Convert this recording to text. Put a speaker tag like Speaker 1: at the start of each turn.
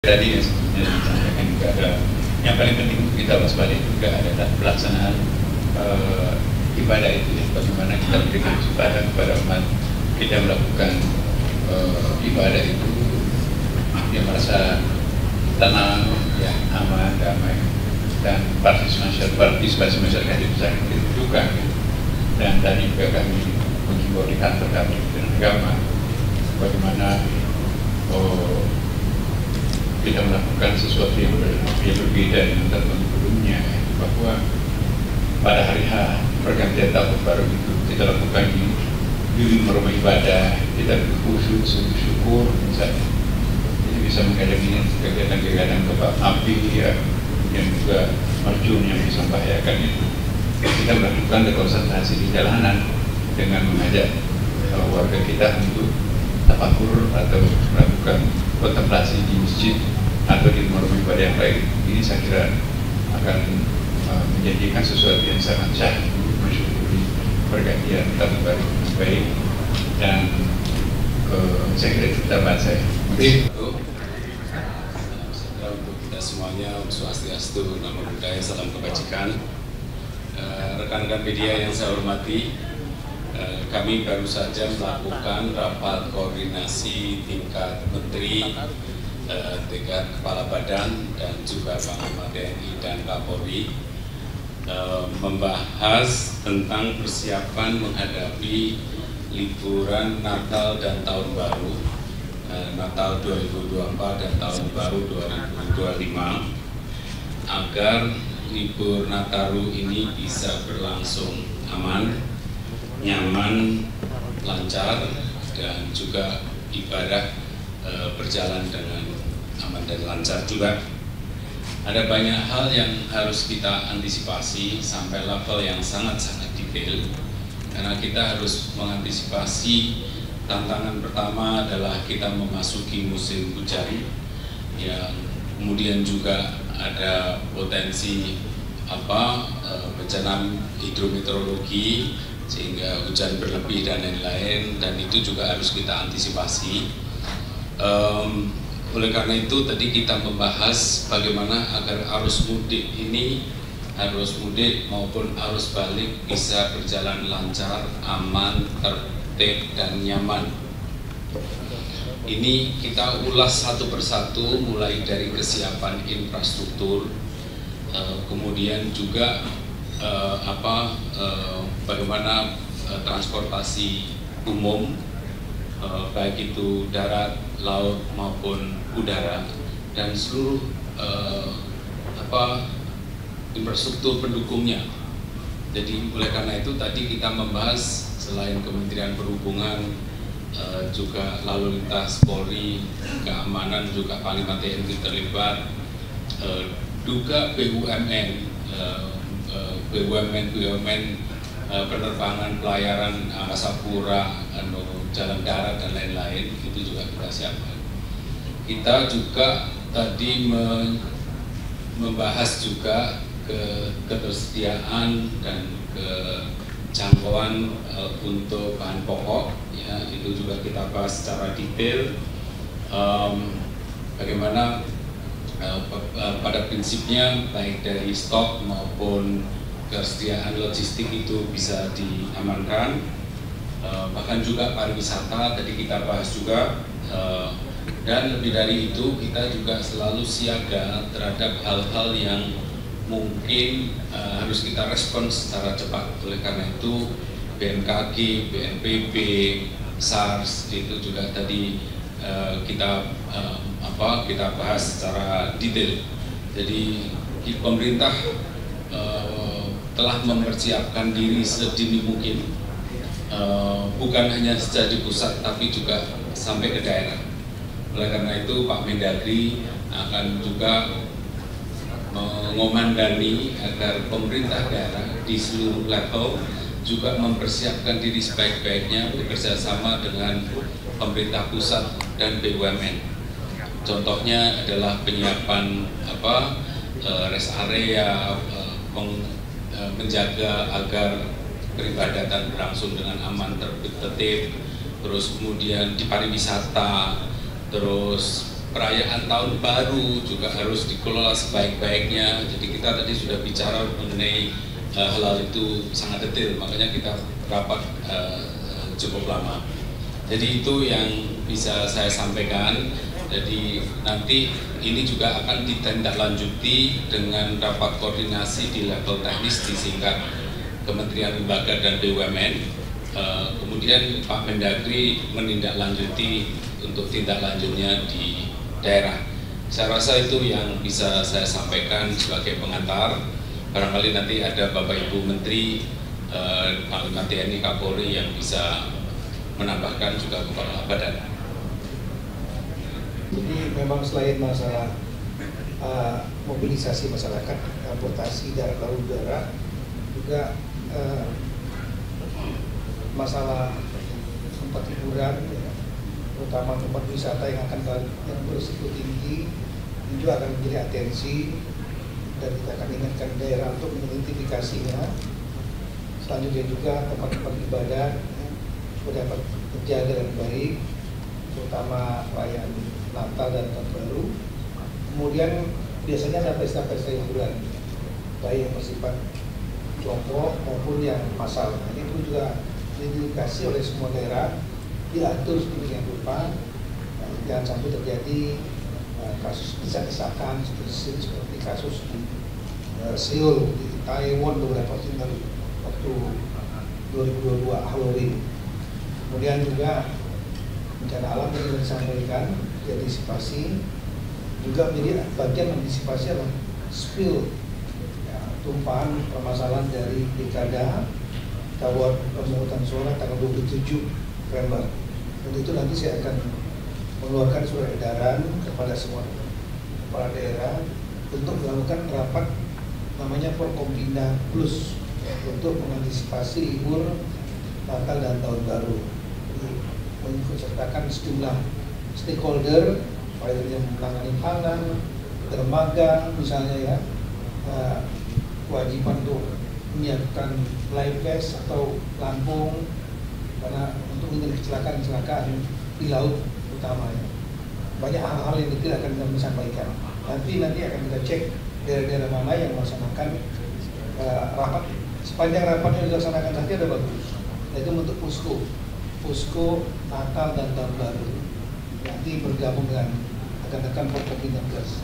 Speaker 1: tadi yang sebetulnya disampaikan juga ada yang paling penting kita waspada juga adalah pelaksanaan ibadah itu ya, bagaimana kita berikan kesempatan kepada umat kita melakukan ibadah itu dia merasa tenang, ya, aman, damai, dan partisipasi masyarakat itu sangat dibutuhkan. Dan tadi juga kami menghimbau di kantor kami dengan agama bagaimana kita melakukan sesuatu yang berbeda dengan tahun sebelumnya, bahwa pada hari H pergantian tahun baru itu kita lakukan di rumah ibadah, kita berkhusyuk, syukur misalnya. Jadi bisa menghadapi kegiatan-kegiatan kebab api ya, yang juga mercun yang bisa membahayakan itu. Kita melakukan konsentrasi di jalanan dengan mengajak warga kita untuk tafakur atau melakukan kontemplasi di masjid atau di rumah ibadah yang lain. Ini saya kira akan menjadikan sesuatu yang sangat syahdu mensyukuri pergantian tahun baru yang baik, dan saya kira itu tambahan saya.
Speaker 2: Untuk kita semuanya, Om Swastiastu, Namo Buddhaya, salam kebajikan. Rekan-rekan media yang saya hormati, kami baru saja melakukan rapat koordinasi tingkat menteri, tingkat kepala badan, dan juga Panglima TNI dan Kapolri, membahas tentang persiapan menghadapi liburan Natal dan Tahun Baru, Natal 2024 dan Tahun Baru 2025, agar libur Nataru ini bisa berlangsung aman, nyaman, lancar, dan juga ibadah berjalan dengan aman dan lancar juga. Ada banyak hal yang harus kita antisipasi sampai level yang sangat-sangat detail, karena kita harus mengantisipasi. Tantangan pertama adalah kita memasuki musim hujan, yang kemudian juga ada potensi bencana hidrometeorologi sehingga hujan berlebih dan lain-lain, dan itu juga harus kita antisipasi. Oleh karena itu tadi kita membahas bagaimana agar arus mudik ini, arus mudik maupun arus balik bisa berjalan lancar, aman, tertib, dan nyaman. Ini kita ulas satu persatu, mulai dari kesiapan infrastruktur, kemudian juga bagaimana transportasi umum, baik itu darat, laut maupun udara, dan seluruh infrastruktur pendukungnya. Jadi oleh karena itu tadi kita membahas selain Kementerian Perhubungan, juga lalu lintas Polri, keamanan, juga Panglima TNI terlibat, juga BUMN, penerbangan, pelayaran angkasa pura, jalan darat, dan lain-lain, itu juga kita siapkan. Kita juga tadi membahas juga ketersediaan dan kejangkauan untuk bahan pokok, ya, itu juga kita bahas secara detail. Bagaimana pada prinsipnya baik dari stok maupun kesediaan logistik itu bisa diamankan, bahkan juga pariwisata tadi kita bahas juga, dan lebih dari itu kita juga selalu siaga terhadap hal-hal yang mungkin harus kita respons secara cepat. Oleh karena itu BMKG, BNPB, SARS itu juga tadi kita bahas secara detail. Jadi pemerintah telah mempersiapkan diri sedini mungkin, bukan hanya saja di pusat tapi juga sampai ke daerah. Oleh karena itu Pak Mendagri akan juga mengomandani agar pemerintah daerah di seluruh level juga mempersiapkan diri sebaik-baiknya bekerja sama dengan pemerintah pusat dan BUMN. Contohnya adalah penyiapan rest area, menjaga agar peribadatan berlangsung dengan aman, tertib, terus kemudian di pariwisata, terus perayaan tahun baru juga harus dikelola sebaik-baiknya. Jadi kita tadi sudah bicara mengenai hal-hal itu sangat detail, makanya kita rapat cukup lama. Jadi itu yang bisa saya sampaikan. Jadi nanti ini juga akan ditindaklanjuti dengan rapat koordinasi di level teknis di tingkat Kementerian Lembaga dan BUMN. Kemudian Pak Mendagri menindaklanjuti untuk tindak lanjutnya di daerah. Saya rasa itu yang bisa saya sampaikan sebagai pengantar. Barangkali nanti ada Bapak Ibu Menteri, Panglima TNI, Kapolri yang bisa menambahkan juga kepala badan.
Speaker 3: Jadi memang selain masalah mobilisasi masyarakat, transportasi darat laut udara, juga masalah tempat hiburan, ya, terutama tempat wisata yang berisiko tinggi, ini juga akan menjadi atensi dan kita akan ingatkan daerah untuk mengidentifikasinya. Selanjutnya juga tempat-tempat ibadah supaya dapat terjaga dengan baik, terutama perayaan Natal dan Tahun Baru. Kemudian biasanya ada pesta-pesta hiburan, baik yang bersifat kelompok maupun yang massal. Nah, ini pun juga diindikasi oleh semua daerah, diatur sedemikian rupa, jangan sampai terjadi kasus desak-desakan seperti kasus di Seoul, di Taiwan beberapa tahun lalu waktu 2022 Halloween. Kemudian juga bencana alam yang sudah disampaikan, antisipasi juga menjadi bagian antisipasi adalah spill, ya, tumpahan permasalahan dari pilkada tawar pemungutan suara tanggal 27 November. Dan itu nanti saya akan mengeluarkan surat edaran kepada semua kepala daerah untuk melakukan rapat namanya Forkompinda Plus untuk mengantisipasi libur Natal dan Tahun Baru. Mengikutsertakan sejumlah stakeholder, baik yang menangani pangan, dermaga misalnya ya, kewajiban untuk menyiapkan live gas atau lampung karena untuk menghindari kecelakaan di laut utamanya. Banyak hal-hal yang detail akan kami sampaikan. Nanti akan kita cek daerah-daerah mana yang melaksanakan rapat. Sepanjang rapat yang dilaksanakan nanti ada bagus, yaitu untuk posko Natal dan Tahun Baru. Nanti bergabung dengan rekan-rekan Forkompinda Plus.